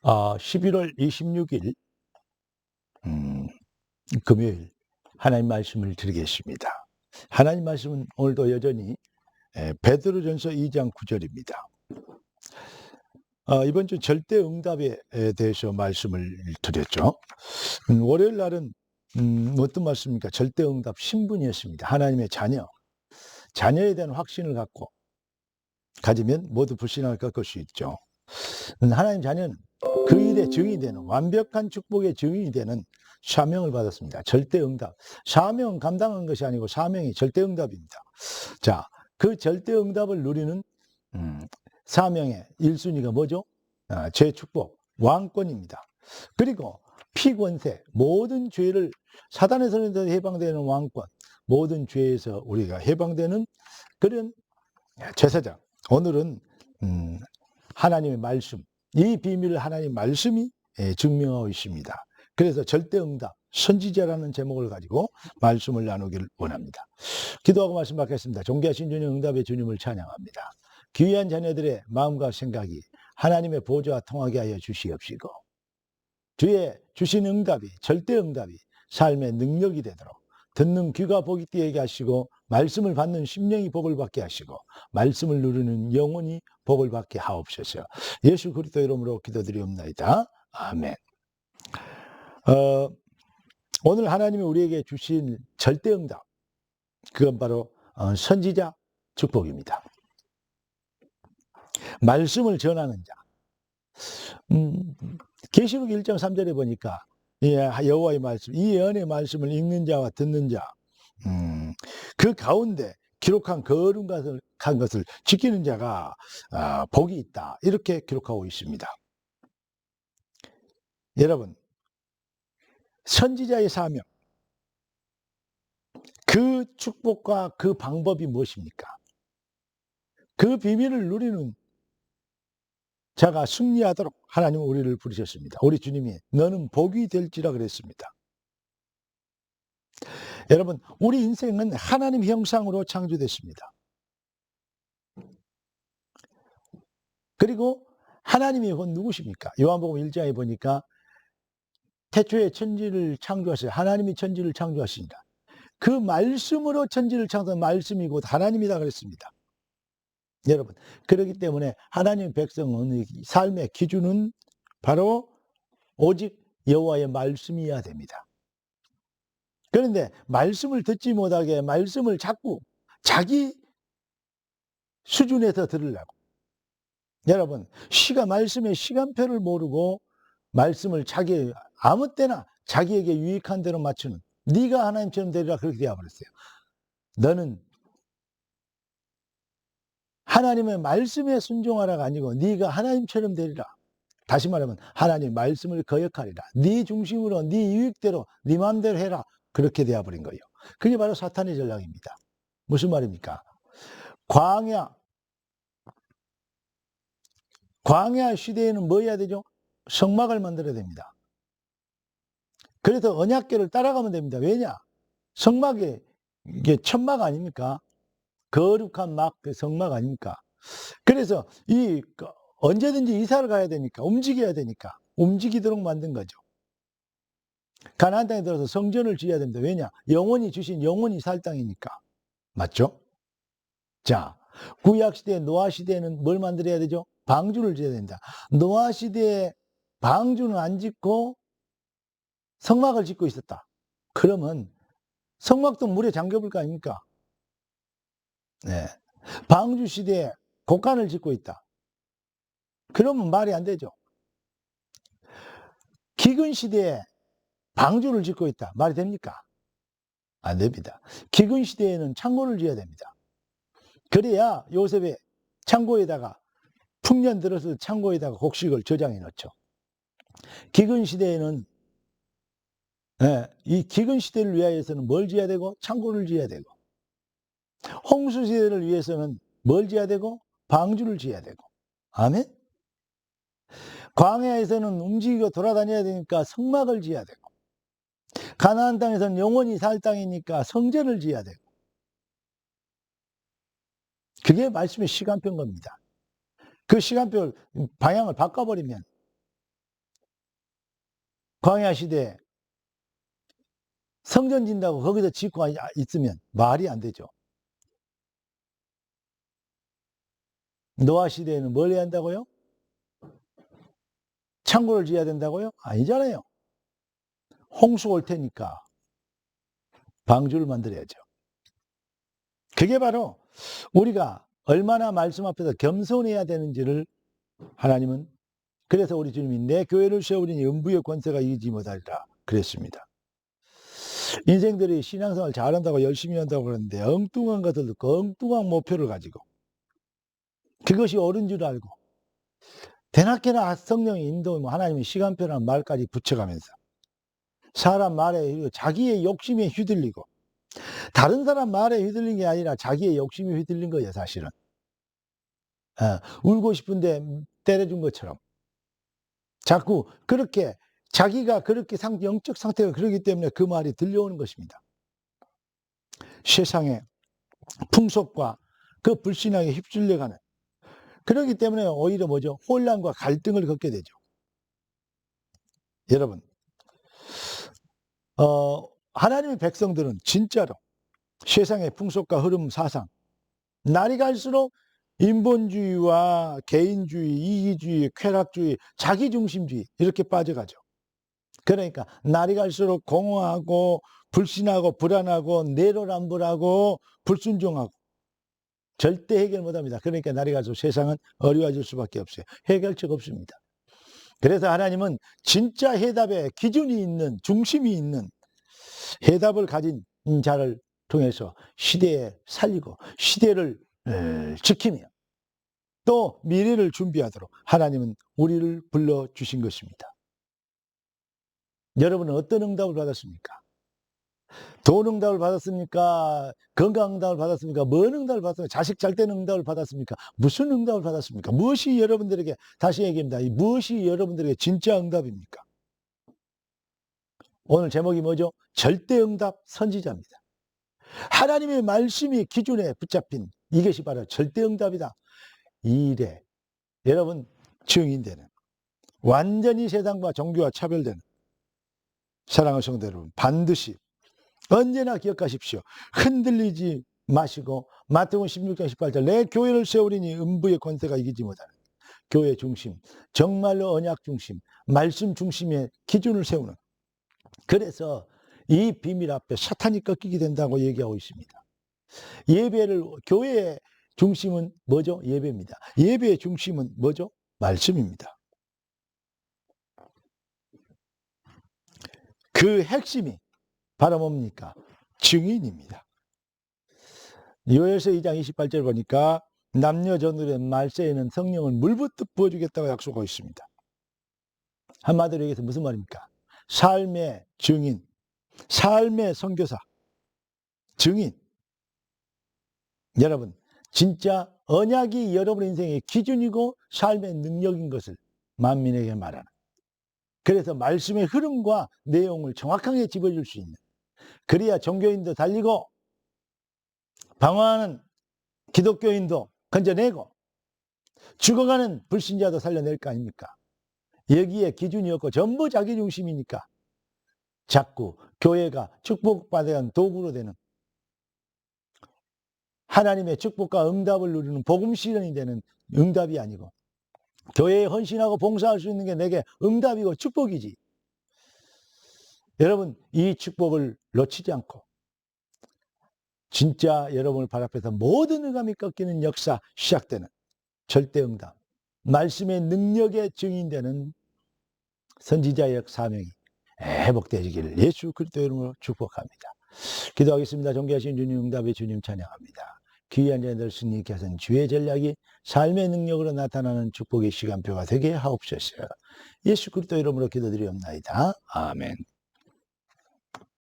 11월 26일 금요일 하나님 말씀을 드리겠습니다. 하나님 말씀은 오늘도 여전히 베드로전서 2장 9절입니다. 이번 주 절대응답에 대해서 말씀을 드렸죠. 월요일 날은 어떤 말씀입니까? 절대응답 신분이었습니다. 하나님의 자녀에 대한 확신을 가지면 모두 불신앙을 꺾을 수 있죠. 하나님 자녀는 그 일의 증인이 되는, 완벽한 축복의 증인이 되는 사명을 받았습니다. 절대응답. 사명은 감당한 것이 아니고 사명이 절대응답입니다. 자, 그 절대응답을 누리는 사명의 1순위가 뭐죠? 죄 축복, 왕권입니다. 그리고 피권세, 모든 죄를 사단의 손에서 해방되는 왕권, 모든 죄에서 우리가 해방되는 그런 제사장. 오늘은 하나님의 말씀, 이 비밀을 하나님의 말씀이 증명하고 있습니다. 그래서 절대응답, 선지자라는 제목을 가지고 말씀을 나누기를 원합니다. 기도하고 말씀 받겠습니다. 존귀하신 주님, 응답의 주님을 찬양합니다. 귀한 자녀들의 마음과 생각이 하나님의 보좌와 통하게 하여 주시옵시고, 주의 주신 응답이, 절대응답이 삶의 능력이 되도록 듣는 귀가 복이 띄게 하시고, 말씀을 받는 심령이 복을 받게 하시고, 말씀을 누리는 영혼이 복을 받게 하옵소서. 예수 그리스도 이름으로 기도드리옵나이다. 아멘. 오늘 하나님이 우리에게 주신 절대응답, 그건 바로 선지자 축복입니다. 말씀을 전하는 자. 계시록 1장 3절에 보니까 여호와의 말씀, 이 예언의 말씀을 읽는 자와 듣는 자, 그 가운데 기록한 거룩한 것을 지키는 자가 복이 있다, 이렇게 기록하고 있습니다. 여러분, 선지자의 사명, 그 축복과 그 방법이 무엇입니까? 그 비밀을 누리는 자가 승리하도록 하나님은 우리를 부르셨습니다. 우리 주님이 너는 복이 될지라 그랬습니다. 여러분, 우리 인생은 하나님 형상으로 창조됐습니다. 그리고 하나님이 누구십니까? 요한복음 1장에 보니까 태초에 천지를 창조하셨어요. 하나님이 천지를 창조하십니다. 그 말씀으로 천지를 창조한 말씀이 곧 하나님이다 그랬습니다. 여러분, 그렇기 때문에 하나님의 백성의 삶의 기준은 바로 오직 여호와의 말씀이어야 됩니다. 그런데 말씀을 듣지 못하게 말씀을 자꾸 자기 수준에서 들으려고, 여러분, 말씀의 시간표를 모르고 말씀을 아무 때나 자기에게 유익한 대로 맞추는, 네가 하나님처럼 되리라, 그렇게 되어버렸어요. 너는 하나님의 말씀에 순종하라가 아니고 네가 하나님처럼 되리라. 다시 말하면 하나님 말씀을 거역하리라. 네 중심으로, 네 유익대로, 네 마음대로 해라. 그렇게 되어버린 거예요. 그게 바로 사탄의 전략입니다. 무슨 말입니까? 광야 시대에는 뭐 해야 되죠? 성막을 만들어야 됩니다. 그래서 언약궤를 따라가면 됩니다. 왜냐? 성막이 이게 천막 아닙니까? 거룩한 그 성막 아닙니까? 그래서 언제든지 이사를 가야 되니까, 움직여야 되니까 움직이도록 만든 거죠. 가나안 땅에 들어서 성전을 지어야 됩니다. 왜냐? 영원히 살 땅이니까. 맞죠? 자, 구약시대 노아 시대에는 뭘 만들어야 되죠? 방주를 지어야 된다. 노아 시대에 방주는 안 짓고 성막을 짓고 있었다. 그러면 성막도 물에 잠겨볼 거 아닙니까? 네. 방주 시대에 곡간을 짓고 있다. 그러면 말이 안 되죠. 기근 시대에 방주를 짓고 있다. 말이 됩니까? 안 됩니다. 기근 시대에는 창고를 지어야 됩니다. 그래야 요셉의 창고에다가, 풍년 들어서 창고에다가 곡식을 저장해 놓죠. 기근 시대에는, 이 기근 시대를 위하여서는 뭘 지어야 되고? 창고를 지어야 되고, 홍수 시대를 위해서는 뭘 지어야 되고? 방주를 지어야 되고. 아멘? 광야에서는 움직이고 돌아다녀야 되니까 성막을 지어야 되고, 가나안 땅에서는 영원히 살 땅이니까 성전을 지어야 되고. 그게 말씀의 시간표인 겁니다. 그 시간표 방향을 바꿔버리면 광야 시대에 성전 진다고 거기서 짓고 있으면 말이 안 되죠. 노아 시대에는 뭘 해야 한다고요? 창고를 지어야 된다고요? 아니잖아요. 홍수 올 테니까 방주를 만들어야죠. 그게 바로 우리가 얼마나 말씀 앞에서 겸손해야 되는지를 하나님은, 그래서 우리 주님이 내 교회를 세우리니 음부의 권세가 이기지 못하리라 그랬습니다. 인생들이 신앙생활 잘한다고 열심히 한다고 그러는데 엉뚱한 것을 듣고 엉뚱한 목표를 가지고 그것이 옳은 줄 알고 대낮게나 성령의 인도, 하나님의 시간표라는 말까지 붙여가면서 사람 말에 자기의 욕심에 휘둘리고, 다른 사람 말에 휘둘린 게 아니라 자기의 욕심에 휘둘린 거예요, 사실은. 울고 싶은데 때려준 것처럼 자꾸 그렇게 자기가 그렇게 영적 상태가 그러기 때문에 그 말이 들려오는 것입니다. 세상의 풍속과 그 불신앙에 휩쓸려가는, 그렇기 때문에 오히려 뭐죠? 혼란과 갈등을 겪게 되죠. 여러분, 하나님의 백성들은 진짜로 세상의 풍속과 흐름, 사상, 날이 갈수록 인본주의와 개인주의, 이기주의, 쾌락주의, 자기중심주의 이렇게 빠져가죠. 그러니까 날이 갈수록 공허하고 불신하고 불안하고 내로남불하고 불순종하고 절대 해결 못합니다. 그러니까 날이 갈수록 세상은 어려워질 수밖에 없어요. 해결책 없습니다. 그래서 하나님은 진짜 해답에 기준이 있는, 중심이 있는 해답을 가진 자를 통해서 시대에 살리고 시대를 지키며 또 미래를 준비하도록 하나님은 우리를 불러주신 것입니다. 여러분은 어떤 응답을 받았습니까? 돈 응답을 받았습니까? 건강 응답을 받았습니까? 뭔 응답을 받았습니까? 자식 잘 되는 응답을 받았습니까? 무슨 응답을 받았습니까? 무엇이 여러분들에게, 다시 얘기합니다. 무엇이 여러분들에게 진짜 응답입니까? 오늘 제목이 뭐죠? 절대응답 선지자입니다. 하나님의 말씀이 기준에 붙잡힌 이것이 바로 절대응답이다. 이 일에 여러분 증인되는, 완전히 세상과 종교와 차별되는 사랑하는 성도 여러분, 반드시 언제나 기억하십시오. 흔들리지 마시고 마태복음 16장 18절 내 교회를 세우리니 음부의 권세가 이기지 못하는, 교회 중심, 정말로 언약 중심, 말씀 중심의 기준을 세우는, 그래서 이 비밀 앞에 사탄이 꺾이게 된다고 얘기하고 있습니다. 예배를, 교회의 중심은 뭐죠? 예배입니다. 예배의 중심은 뭐죠? 말씀입니다. 그 핵심이 바로 뭡니까? 증인입니다. 요엘서 2장 28절 보니까 남녀 전울의 말세에는 성령을 물붓듯 부어주겠다고 약속하고 있습니다. 한마디로 얘기해서 무슨 말입니까? 삶의 증인, 삶의 선교사, 증인. 여러분, 진짜 언약이 여러분 인생의 기준이고 삶의 능력인 것을 만민에게 말하는, 그래서 말씀의 흐름과 내용을 정확하게 짚어줄 수 있는, 그래야 종교인도 달리고 방황하는 기독교인도 건져내고 죽어가는 불신자도 살려낼 거 아닙니까? 여기에 기준이 없고 전부 자기 중심이니까 자꾸 교회가 축복받아야 도구로 되는, 하나님의 축복과 응답을 누리는 복음 실현이 되는 응답이 아니고, 교회에 헌신하고 봉사할 수 있는 게 내게 응답이고 축복이지. 여러분, 이 축복을 놓치지 않고 진짜 여러분을 발 앞에서 모든 의감이 꺾이는 역사 시작되는 절대응답, 말씀의 능력에 증인되는 선지자의 사명이 회복되시기를 예수 그리스도의 이름으로 축복합니다. 기도하겠습니다. 존귀하신 주님, 응답의 주님 찬양합니다. 귀한 자들 스님께 하신 주의 전략이 삶의 능력으로 나타나는 축복의 시간표가 되게 하옵소서. 예수 그리스도 이름으로 기도드리옵나이다. 아멘.